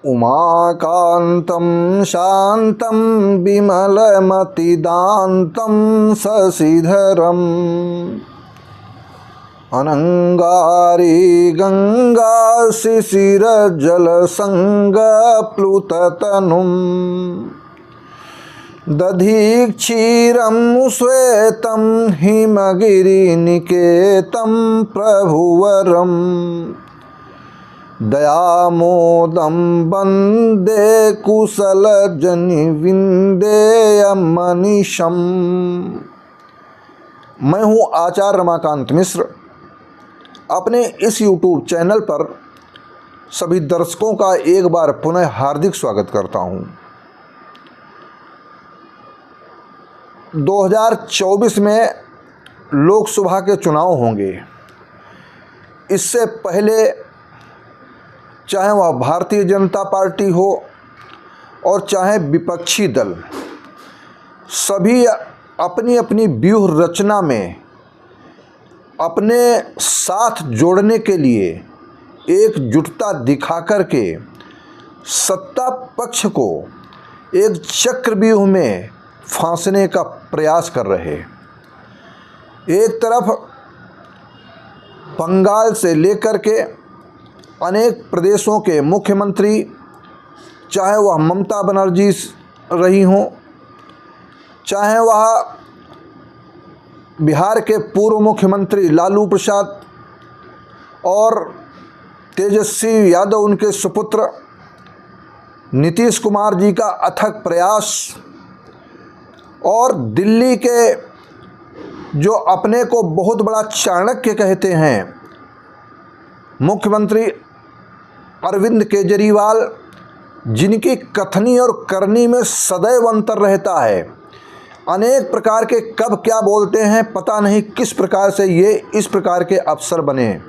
उमाकान्तं शान्तं विमलमतिदान्तं शशिधरम् अनंगारी गंगा शिशिरजलसंगप्लुततनुं दधीक्षीरं श्वेतं हिमगिरिनिकेतं प्रभुवरम् दयामोदं वन्दे कुशलजनिविन्देयमनिशम्। मैं हूँ आचार्य रमाकांत मिश्र। अपने इस YouTube चैनल पर सभी दर्शकों का एक बार पुनः हार्दिक स्वागत करता हूँ। 2024 में लोकसभा के चुनाव होंगे। इससे पहले चाहे वह भारतीय जनता पार्टी हो और चाहे विपक्षी दल, सभी अपनी अपनी व्यूह रचना में अपने साथ जोड़ने के लिए एकजुटता दिखा करके सत्ता पक्ष को एक चक्रव्यूह में फांसने का प्रयास कर रहे। एक तरफ बंगाल से लेकर के अनेक प्रदेशों के मुख्यमंत्री, चाहे वह ममता बनर्जी रही हों, चाहे वह बिहार के पूर्व मुख्यमंत्री लालू प्रसाद और तेजस्वी यादव उनके सुपुत्र नीतीश कुमार जी का अथक प्रयास, और दिल्ली के जो अपने को बहुत बड़ा चाणक्य कहते हैं मुख्यमंत्री अरविंद केजरीवाल, जिनकी कथनी और करनी में सदैव अंतर रहता है। अनेक प्रकार के कब क्या बोलते हैं पता नहीं, किस प्रकार से ये इस प्रकार के अफसर बने।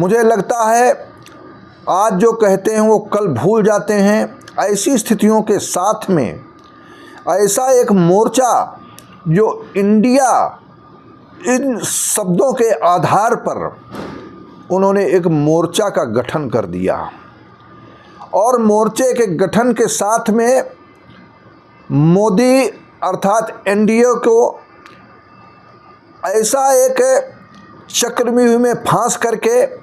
मुझे लगता है आज जो कहते हैं वो कल भूल जाते हैं। ऐसी स्थितियों के साथ में ऐसा एक मोर्चा जो इंडिया, इन शब्दों के आधार पर उन्होंने एक मोर्चा का गठन कर दिया, और मोर्चे के गठन के साथ में मोदी अर्थात एनडीए को ऐसा एक चक्रव्यूह में फांस करके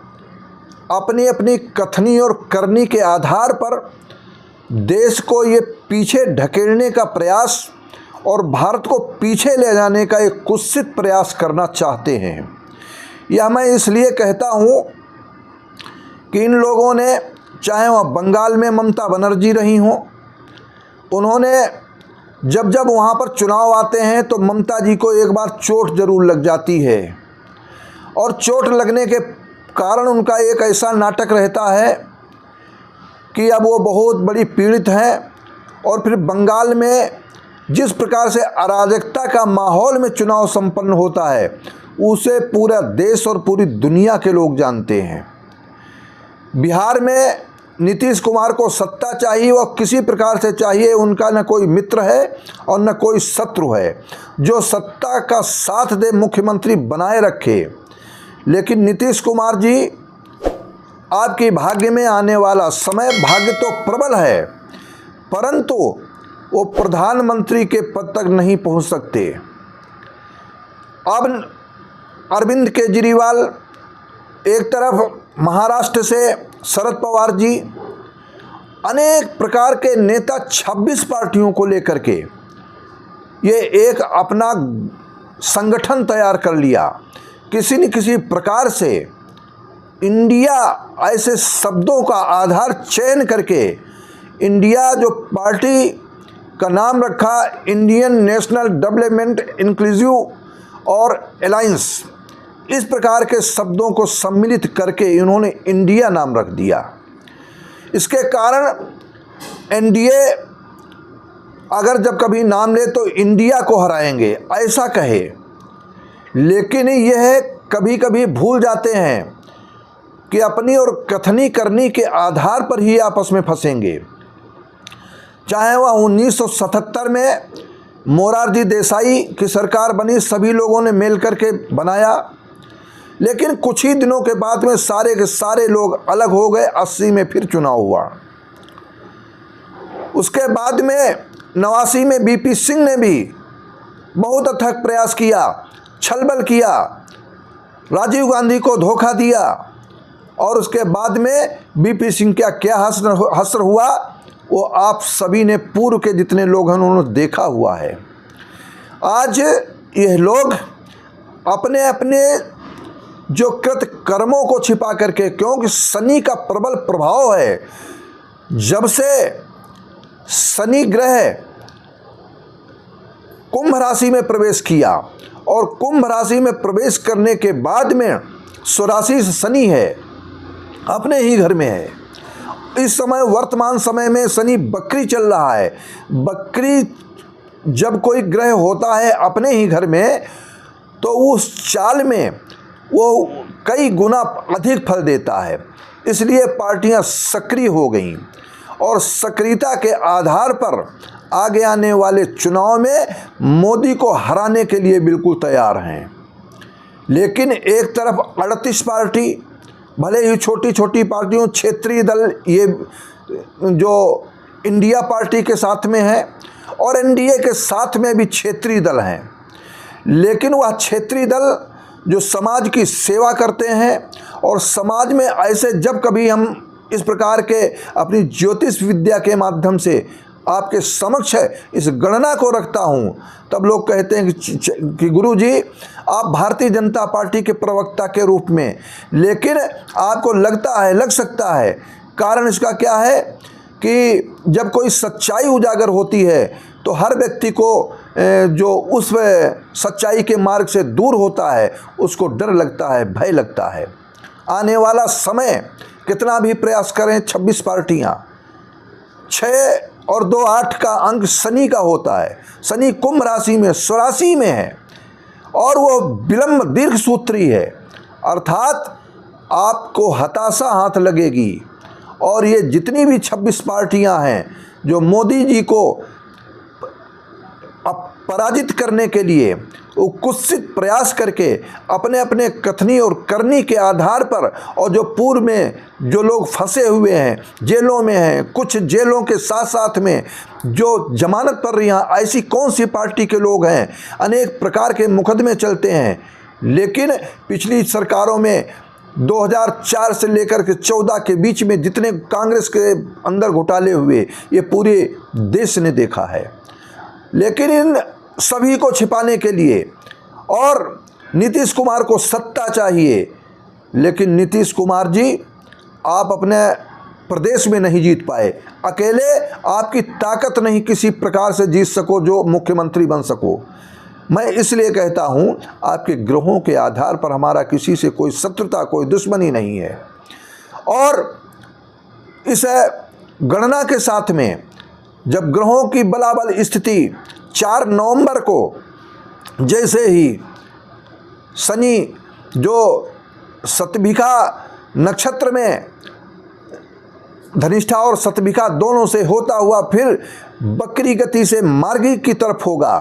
अपनी अपनी कथनी और करनी के आधार पर देश को ये पीछे ढकेलने का प्रयास और भारत को पीछे ले जाने का एक कुत्सित प्रयास करना चाहते हैं। यह मैं इसलिए कहता हूँ कि इन लोगों ने, चाहे वह बंगाल में ममता बनर्जी रही हों, उन्होंने जब जब वहाँ पर चुनाव आते हैं तो ममता जी को एक बार चोट ज़रूर लग जाती है, और चोट लगने के कारण उनका एक ऐसा नाटक रहता है कि अब वो बहुत बड़ी पीड़ित हैं, और फिर बंगाल में जिस प्रकार से अराजकता का माहौल में चुनाव संपन्न होता है उसे पूरा देश और पूरी दुनिया के लोग जानते हैं। बिहार में नीतीश कुमार को सत्ता चाहिए, वह किसी प्रकार से चाहिए। उनका न कोई मित्र है और न कोई शत्रु है जो सत्ता का साथ दे, मुख्यमंत्री बनाए रखे। लेकिन नीतीश कुमार जी, आपकी भाग्य में आने वाला समय, भाग्य तो प्रबल है, परंतु वो प्रधानमंत्री के पद तक नहीं पहुंच सकते। अब अरविंद केजरीवाल, एक तरफ महाराष्ट्र से शरद पवार जी, अनेक प्रकार के नेता 26 पार्टियों को लेकर के ये एक अपना संगठन तैयार कर लिया। किसी न किसी प्रकार से इंडिया ऐसे शब्दों का आधार चयन करके इंडिया जो पार्टी का नाम रखा, इंडियन नेशनल डेवलपमेंट इंक्लूसिव और अलायंस, इस प्रकार के शब्दों को सम्मिलित करके इन्होंने इंडिया नाम रख दिया। इसके कारण एनडीए अगर जब कभी नाम ले तो इंडिया को हराएंगे ऐसा कहे, लेकिन यह कभी कभी भूल जाते हैं कि अपनी और कथनी करनी के आधार पर ही आपस में फंसेंगे। चाहे वह 1977 में मोरारजी देसाई की सरकार बनी, सभी लोगों ने मिल करके बनाया, लेकिन कुछ ही दिनों के बाद में सारे के सारे लोग अलग हो गए। 80 में फिर चुनाव हुआ। उसके बाद में 89 में बीपी सिंह ने भी बहुत अथक प्रयास किया, छलबल किया, राजीव गांधी को धोखा दिया, और उसके बाद में बीपी सिंह का क्या हश्र हुआ वो आप सभी ने, पूर्व के जितने लोग हैं उन्होंने देखा हुआ है। आज यह लोग अपने अपने जो कृत कर्मों को छिपा करके, क्योंकि शनि का प्रबल प्रभाव है, जब से शनि ग्रह कुंभ राशि में प्रवेश किया और कुंभ राशि में प्रवेश करने के बाद में स्वराशि शनि है, अपने ही घर में है। इस समय वर्तमान समय में शनि बकरी चल रहा है। बकरी जब कोई ग्रह होता है अपने ही घर में तो उस चाल में वो कई गुना अधिक फल देता है। इसलिए पार्टियां सक्रिय हो गईं और सक्रियता के आधार पर आगे आने वाले चुनाव में मोदी को हराने के लिए बिल्कुल तैयार हैं। लेकिन एक तरफ 38 पार्टी, भले ही छोटी छोटी पार्टियों, क्षेत्रीय दल, ये जो इंडिया पार्टी के साथ में है और एनडीए के साथ में भी क्षेत्रीय दल हैं, लेकिन वह क्षेत्रीय दल जो समाज की सेवा करते हैं और समाज में ऐसे जब कभी हम इस प्रकार के अपनी ज्योतिष विद्या के माध्यम से आपके समक्ष इस गणना को रखता हूं, तब लोग कहते हैं कि गुरुजी आप भारतीय जनता पार्टी के प्रवक्ता के रूप में, लेकिन आपको लग सकता है। कारण इसका क्या है कि जब कोई सच्चाई उजागर होती है तो हर व्यक्ति को जो उस सच्चाई के मार्ग से दूर होता है उसको डर लगता है, भय लगता है। आने वाला समय कितना भी प्रयास करें, 26 पार्टियां, 6 और 2 8 का अंक शनि का होता है। शनि कुंभ राशि में स्वराशि में है और वो विलंब दीर्घ सूत्री है, अर्थात आपको हताशा हाथ लगेगी। और ये जितनी भी 26 पार्टियां हैं जो मोदी जी को पराजित करने के लिए वो कुत्सित प्रयास करके अपने अपने कथनी और करनी के आधार पर, और जो पूर्व में जो लोग फंसे हुए हैं, जेलों में हैं, कुछ जेलों के साथ साथ में जो जमानत पर रही हैं, ऐसी कौन सी पार्टी के लोग हैं, अनेक प्रकार के मुकदमे चलते हैं। लेकिन पिछली सरकारों में 2004 से लेकर के 14 के बीच में जितने कांग्रेस के अंदर घोटाले हुए ये पूरे देश ने देखा है। लेकिन इन सभी को छिपाने के लिए और नीतीश कुमार को सत्ता चाहिए, लेकिन नीतीश कुमार जी आप अपने प्रदेश में नहीं जीत पाए, अकेले आपकी ताकत नहीं किसी प्रकार से जीत सको जो मुख्यमंत्री बन सको। मैं इसलिए कहता हूं आपके ग्रहों के आधार पर हमारा किसी से कोई शत्रुता, कोई दुश्मनी नहीं है। और इस गणना के साथ में जब ग्रहों की बलाबल स्थिति 4 नवंबर को जैसे ही शनि जो शतभिखा नक्षत्र में, धनिष्ठा और शतभिखा दोनों से होता हुआ फिर बकरी गति से मार्गी की तरफ होगा,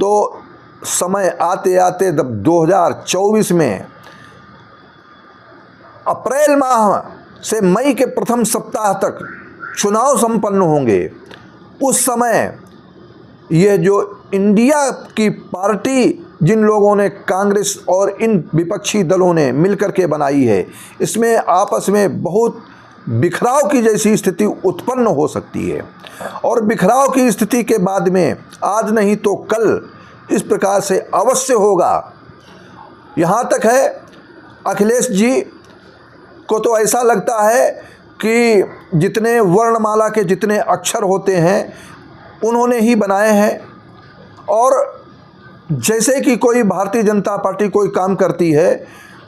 तो समय आते आते जब 2024 में अप्रैल माह से मई के प्रथम सप्ताह तक चुनाव संपन्न होंगे, उस समय यह जो इंडिया की पार्टी जिन लोगों ने कांग्रेस और इन विपक्षी दलों ने मिलकर के बनाई है, इसमें आपस में बहुत बिखराव की जैसी स्थिति उत्पन्न हो सकती है। और बिखराव की स्थिति के बाद में आज नहीं तो कल इस प्रकार से अवश्य होगा। यहाँ तक है अखिलेश जी को तो ऐसा लगता है कि जितने वर्णमाला के जितने अक्षर होते हैं उन्होंने ही बनाए हैं, और जैसे कि कोई भारतीय जनता पार्टी कोई काम करती है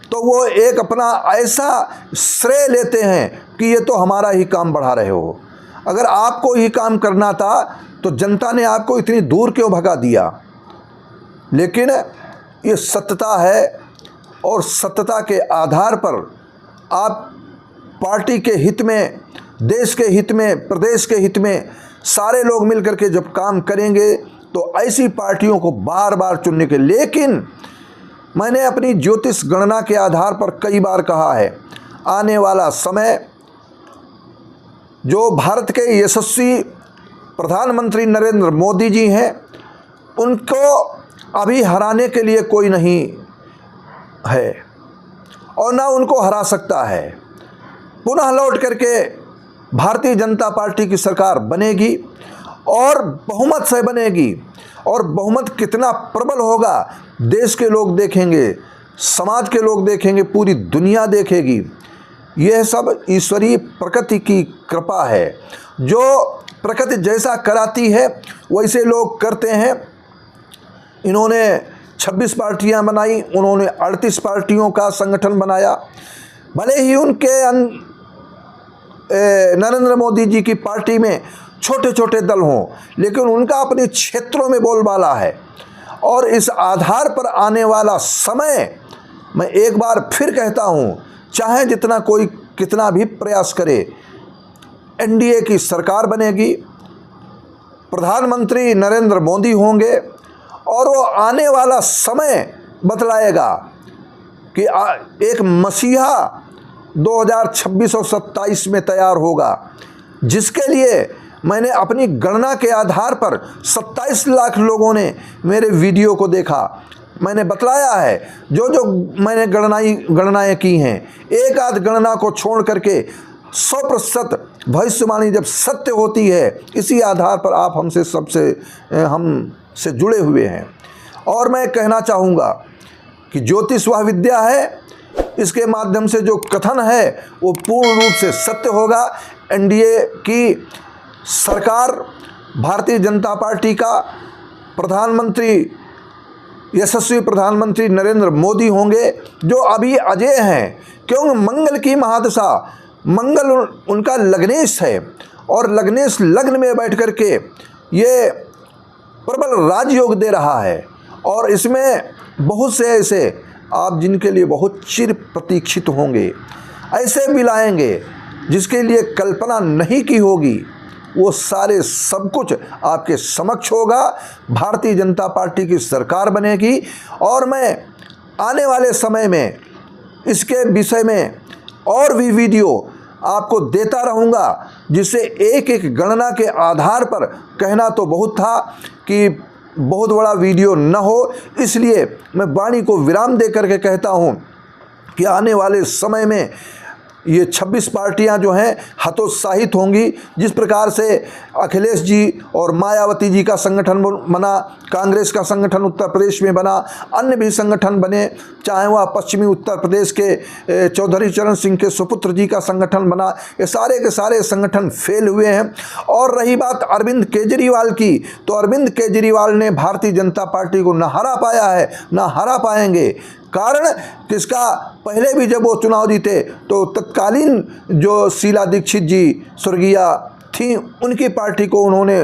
तो वो एक अपना ऐसा श्रेय लेते हैं कि ये तो हमारा ही काम बढ़ा रहे हो। अगर आपको ही काम करना था तो जनता ने आपको इतनी दूर क्यों भगा दिया। लेकिन ये सत्यता है और सत्यता के आधार पर आप पार्टी के हित में, देश के हित में, प्रदेश के हित में सारे लोग मिलकर के जब काम करेंगे तो ऐसी पार्टियों को बार बार चुनने के। लेकिन मैंने अपनी ज्योतिष गणना के आधार पर कई बार कहा है, आने वाला समय जो भारत के यशस्वी प्रधानमंत्री नरेंद्र मोदी जी हैं, उनको अभी हराने के लिए कोई नहीं है और ना उनको हरा सकता है। पुनः लौट करके भारतीय जनता पार्टी की सरकार बनेगी और बहुमत से बनेगी, और बहुमत कितना प्रबल होगा देश के लोग देखेंगे, समाज के लोग देखेंगे, पूरी दुनिया देखेगी। यह सब ईश्वरीय प्रकृति की कृपा है। जो प्रकृति जैसा कराती है वैसे लोग करते हैं। इन्होंने 26 पार्टियां बनाई, उन्होंने 38 पार्टियों का संगठन बनाया। भले ही उनके नरेंद्र मोदी जी की पार्टी में छोटे छोटे दल हों, लेकिन उनका अपने क्षेत्रों में बोलबाला है। और इस आधार पर आने वाला समय, मैं एक बार फिर कहता हूँ, चाहे जितना कोई कितना भी प्रयास करे, एनडीए की सरकार बनेगी, प्रधानमंत्री नरेंद्र मोदी होंगे, और वो आने वाला समय बतलाएगा कि एक मसीहा 2026 और 27 में तैयार होगा, जिसके लिए मैंने अपनी गणना के आधार पर 27 लाख लोगों ने मेरे वीडियो को देखा। मैंने बतलाया है जो मैंने गणनाएं की हैं। एक आध गणना को छोड़ करके 100% भविष्यवाणी जब सत्य होती है, इसी आधार पर आप हमसे जुड़े हुए हैं। और मैं कहना चाहूँगा कि ज्योतिष वह विद्या है, इसके माध्यम से जो कथन है वो पूर्ण रूप से सत्य होगा। एनडीए की सरकार, भारतीय जनता पार्टी का प्रधानमंत्री, यशस्वी प्रधानमंत्री नरेंद्र मोदी होंगे, जो अभी अजय हैं, क्योंकि मंगल की महादशा, मंगल उनका लग्नेश है, और लग्नेश लग्न में बैठ कर के ये प्रबल राजयोग दे रहा है। और इसमें बहुत से ऐसे आप जिनके लिए बहुत चिर प्रतीक्षित होंगे, ऐसे भी लाएंगे जिसके लिए कल्पना नहीं की होगी, वो सारे सब कुछ आपके समक्ष होगा। भारतीय जनता पार्टी की सरकार बनेगी, और मैं आने वाले समय में इसके विषय में और भी वीडियो आपको देता रहूँगा, जिससे एक एक गणना के आधार पर कहना तो बहुत था कि बहुत बड़ा वीडियो न हो, इसलिए मैं वाणी को विराम दे करके कहता हूँ कि आने वाले समय में ये 26 पार्टियां जो हैं हतोत्साहित होंगी। जिस प्रकार से अखिलेश जी और मायावती जी का संगठन बना, कांग्रेस का संगठन उत्तर प्रदेश में बना, अन्य भी संगठन बने, चाहे वह पश्चिमी उत्तर प्रदेश के चौधरी चरण सिंह के सुपुत्र जी का संगठन बना, ये सारे के सारे संगठन फेल हुए हैं। और रही बात अरविंद केजरीवाल की, तो अरविंद केजरीवाल ने भारतीय जनता पार्टी को न हरा पाया है, न हरा पाएंगे। कारण किसका, पहले भी जब वो चुनाव जीते तो तत्कालीन जो शीला दीक्षित जी स्वर्गीय थी, उनकी पार्टी को उन्होंने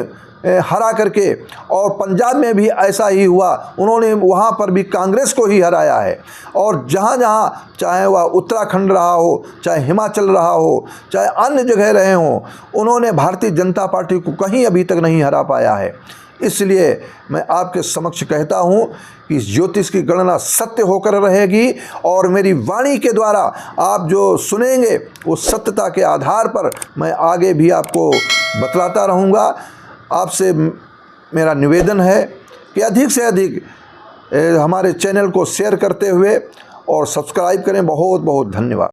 हरा करके, और पंजाब में भी ऐसा ही हुआ, उन्होंने वहाँ पर भी कांग्रेस को ही हराया है। और जहाँ जहाँ, चाहे वह उत्तराखंड रहा हो, चाहे हिमाचल रहा हो, चाहे अन्य जगह रहे हों, उन्होंने भारतीय जनता पार्टी को कहीं अभी तक नहीं हरा पाया है। इसलिए मैं आपके समक्ष कहता हूँ कि ज्योतिष की गणना सत्य होकर रहेगी, और मेरी वाणी के द्वारा आप जो सुनेंगे वो सत्यता के आधार पर मैं आगे भी आपको बतलाता रहूँगा। आपसे मेरा निवेदन है कि अधिक से अधिक हमारे चैनल को शेयर करते हुए और सब्सक्राइब करें। बहुत बहुत धन्यवाद।